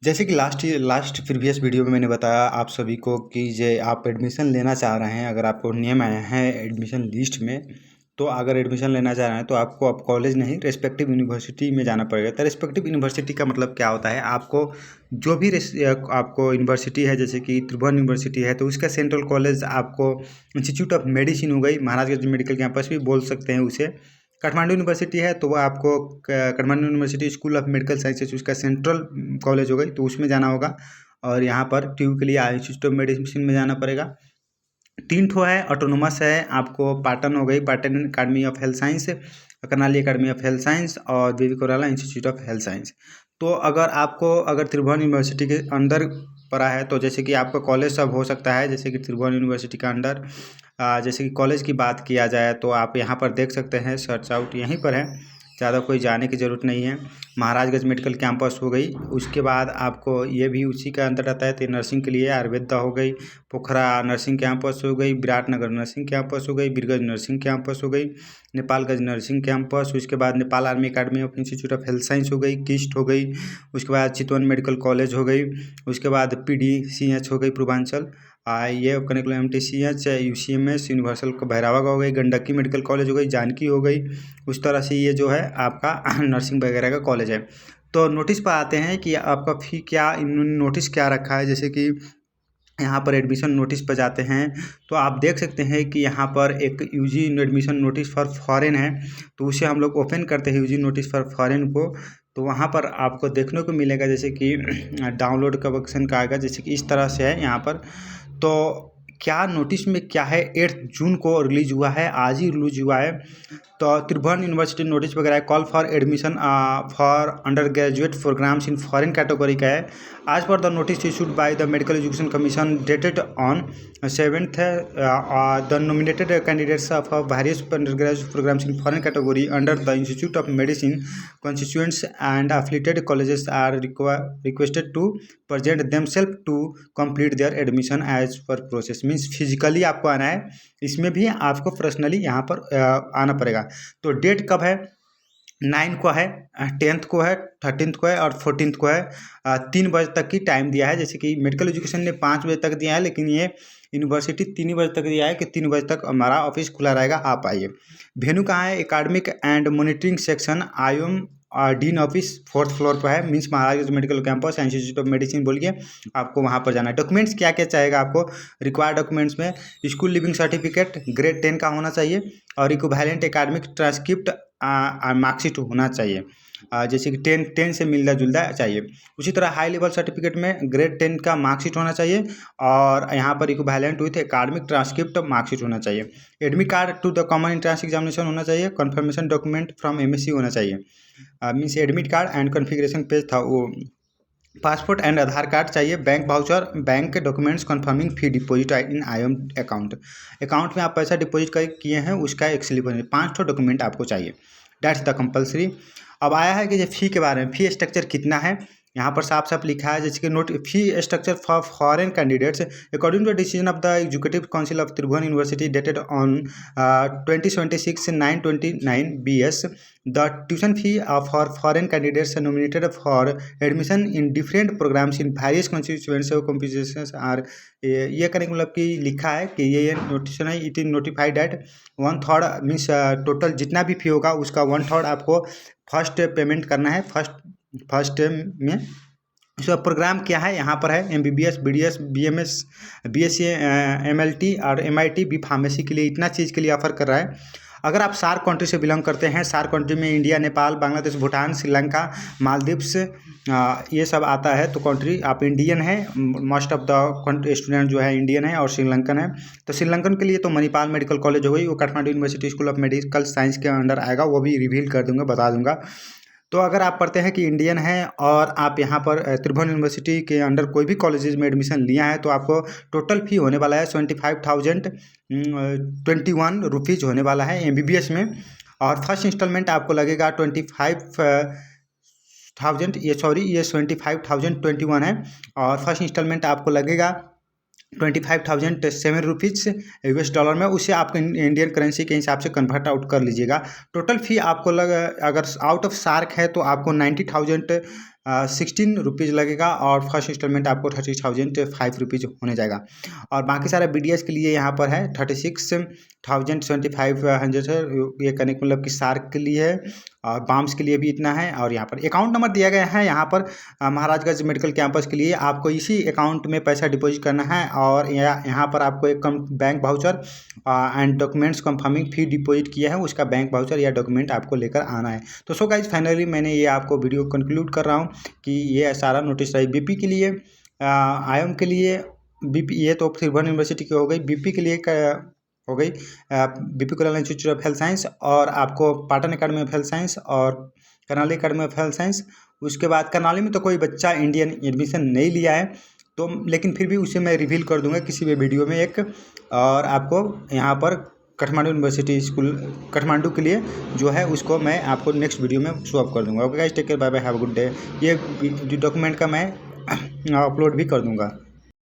जैसे कि last previous video में मैंने बताया आप सभी को कि जे आप एडमिशन लेना चाह रहे हैं, अगर आपको नियम आए हैं एडमिशन लिस्ट में, तो अगर एडमिशन लेना चाह रहे हैं तो आपको अब कॉलेज नहीं रेस्पेक्टिव यूनिवर्सिटी में जाना पड़ेगा। तो रेस्पेक्टिव यूनिवर्सिटी का मतलब क्या होता है, आपको जो भी आपको यूनिवर्सिटी है, जैसे कि त्रिभुवन यूनिवर्सिटी है तो उसका सेंट्रल कॉलेज आपको इंस्टीट्यूट ऑफ मेडिसिन हो गई, महाराजगंज मेडिकल कैंपस भी बोल सकते हैं उसे। काठमांडू यूनिवर्सिटी है तो वो आपको Kathmandu university school of medical sciences उसका सेंट्रल कॉलेज हो गई, तो उसमें जाना होगा। और यहाँ पर ट्यूब के लिए इंस्टीट्यूट ऑफ मेडिसिन में जाना पड़ेगा। 3 ठो है, ऑटोनोमस है आपको, पाटन हो गई, Patan academy of health science, Karnali academy of health science और B P Koirala institute of health science. तो अगर त्रिभुवन यूनिवर्सिटी के अंदर पड़ा है तो जैसे कि आपका कॉलेज सब हो सकता है, जैसे कि त्रिभुवन यूनिवर्सिटी का अंडर जैसे कि कॉलेज की बात किया जाए तो आप यहाँ पर देख सकते हैं, सर्च आउट यहीं पर है, ज़्यादा कोई जाने की ज़रूरत नहीं है। महाराजगंज मेडिकल कैंपस हो गई, उसके बाद आपको ये भी उसी का अंदर आता है। तो नर्सिंग के लिए आयुर्वेदा हो गई, पोखरा नर्सिंग कैंपस हो गई, विराटनगर नर्सिंग कैंपस हो गई, बीरगंज नर्सिंग कैंपस हो गई, नेपालगंज नर्सिंग कैंपस, उसके बाद Nepal army academy of institute of health science हो गई, किस्ट हो गई, उसके बाद चितवन मेडिकल कॉलेज हो गई, उसके बाद PDCH हो गई पूर्वांचल, ये कनेक्ट MTCH, UCMS यूनिवर्सल भैरावा का हो गई, गंडकी मेडिकल कॉलेज हो गई, जानकी हो गई। उस तरह से ये जो है आपका नर्सिंग वगैरह का कॉलेज है। तो नोटिस पर आते हैं कि आपका फ़ी क्या, इन्होंने नोटिस क्या रखा है। जैसे कि यहाँ पर एडमिशन नोटिस पर जाते हैं तो आप देख सकते हैं कि यहाँ पर एक UG admission notice for foreign है, तो उसे हम लोग ओपन करते हैं यूजी नोटिस फॉर फॉरेन को। तो वहाँ पर आपको देखने को मिलेगा जैसे कि डाउनलोड का ऑप्शन का आएगा, जैसे कि इस तरह से है यहाँ पर। तो क्या नोटिस में क्या है, 8 जून को रिलीज हुआ है, आज ही रिलीज हुआ है। तो त्रिभुवन यूनिवर्सिटी नोटिस वगैरह है, call for admission for under graduate programmes in foreign category का है। आज पर the notice issued by the medical education commission dated on 7th the nominated candidates of various under graduate programmes in foreign category under the institute of medicine constituents and affiliated colleges are requested to present themselves to complete their admission as per process। Means physically आपको आना है, इसमें भी आपको personally यहाँ पर आना पड़ेगा। तो डेट कब है, 9 को है, 10th को है, 13th को है और 14th को है। 3 बजे तक की टाइम दिया है। जैसे कि मेडिकल एजुकेशन ने 5 बजे तक दिया है, लेकिन ये यूनिवर्सिटी 3 बजे तक दिया है कि 3 बजे तक हमारा ऑफिस खुला रहेगा, आप आइए। वेन्यू कहाँ है, academic and monitoring section IOM dean office 4th floor पर है, means Maharaj medical campus institute of medicine बोलिए, आपको वहाँ पर जाना है। डॉक्यूमेंट्स क्या क्या चाहेगा आपको, रिक्वायर्ड डॉक्यूमेंट्स में स्कूल लिविंग सर्टिफिकेट ग्रेड 10 का होना चाहिए और इक्विवेलेंट एकेडमिक ट्रांसक्रिप्ट मार्कशीट होना चाहिए, जैसे कि 10 से मिलता जुलता चाहिए। उसी तरह हाई लेवल सर्टिफिकेट में ग्रेड 10 का मार्कशीट होना चाहिए और यहाँ पर equivalent with academic transcript marksheet होना चाहिए। Admit card to the common entrance examination होना चाहिए। कन्फर्मेशन डॉक्यूमेंट फ्रॉम MSc होना चाहिए, means admit card and configuration page था वो। पासपोर्ट एंड आधार कार्ड चाहिए। Bank voucher, bank documents confirming fee deposit in IOM account में आप पैसा डिपॉजिट किए हैं उसका एक स्लिप होना चाहिए। 5 ठो डॉक्यूमेंट आपको चाहिए, डैट्स द कंपलसरी। अब आया है कि ये फ़ी के बारे में, फ़ी स्ट्रक्चर कितना है, यहाँ पर साफ साफ लिखा है, जैसे कि note fee structure for foreign candidates according to decision of the executive council of Tribhuvan university dated on 2026/9/29 BS the tuition fee for foreign candidates nominated for admission in different programmes in various constituency और competitions are, ये करने का मतलब कि लिखा है कि ये नोटिफिकेशन है, it is notified at 1/3 means total जितना भी फी होगा उसका 1/3 आपको फर्स्ट पेमेंट करना है, फर्स्ट में। इसका प्रोग्राम क्या है, यहाँ पर है MBBS, BDS, BMS, BSc, MLT और MIT भी फार्मेसी के लिए इतना चीज़ के लिए ऑफर कर रहा है। अगर आप सार्क कंट्री से बिलोंग करते हैं, सार्क कंट्री में इंडिया, नेपाल, बांग्लादेश, भूटान, श्रीलंका, मालदीव्स, ये सब आता है, तो कंट्री आप इंडियन है, मोस्ट ऑफ द स्टूडेंट जो है इंडियन है और श्रीलंकन है। तो श्रीलंकन के लिए तो मणिपाल मेडिकल कॉलेज हो गई, वो Kathmandu university school of medical science के अंडर आएगा, वो भी रिवील कर दूंगा, बता दूंगा। तो अगर आप पढ़ते हैं कि इंडियन हैं और आप यहाँ पर त्रिभुवन यूनिवर्सिटी के अंडर कोई भी कॉलेजेस में एडमिशन लिया है, तो आपको टोटल फ़ी होने वाला है 25,021 रुपीज़ होने वाला है MBBS में। और फर्स्ट इंस्टॉलमेंट आपको लगेगा 25,000, ये 25,021 है, और फर्स्ट इंस्टॉलमेंट आपको लगेगा 25,007 रुपीज़ $US में, उसे आप इंडियन करेंसी के हिसाब से कन्वर्ट आउट कर लीजिएगा। टोटल फ़ी आपको अगर आउट ऑफ सार्क है तो आपको 90,000 ₹16 लगेगा और फर्स्ट इंस्टॉलमेंट आपको 30,005 रुपीज़ होने जाएगा। और बाकी सारा BDS के लिए यहाँ पर है 36,075 है, ये करने का मतलब कि सार्क के लिए है और बाम्स के लिए भी इतना है। और यहाँ पर अकाउंट नंबर दिया गया है यहाँ पर महाराजगंज मेडिकल कैंपस के लिए, आपको इसी अकाउंट में पैसा डिपॉजिट करना है और यहाँ पर आपको एक bank voucher and documents confirming fee deposit किया है उसका बैंक वाउचर या डॉक्यूमेंट आपको लेकर आना है। तो सो गाइज फाइनली मैंने ये आपको वीडियो कंक्लूड कर रहा हूँ कि ये सारा नोटिस है BP के लिए, IOM के लिए, BP ये तो त्रिभुवन यूनिवर्सिटी की हो गई, BP के लिए हो गई BP Kulal institute of health science और आपको Patan academy of health science और Karnali academy of health science. उसके बाद करनाली में तो कोई बच्चा इंडियन एडमिशन नहीं लिया है तो, लेकिन फिर भी उसे मैं रिवील कर दूंगा किसी भी वीडियो में एक। और आपको यहाँ पर काठमांडू यूनिवर्सिटी स्कूल काठमांडू के लिए जो है उसको मैं आपको नेक्स्ट वीडियो में शो अप कर दूंगा। Okay guys, take care, bye bye, have a good day. ये डॉक्यूमेंट का मैं अपलोड भी कर दूंगा।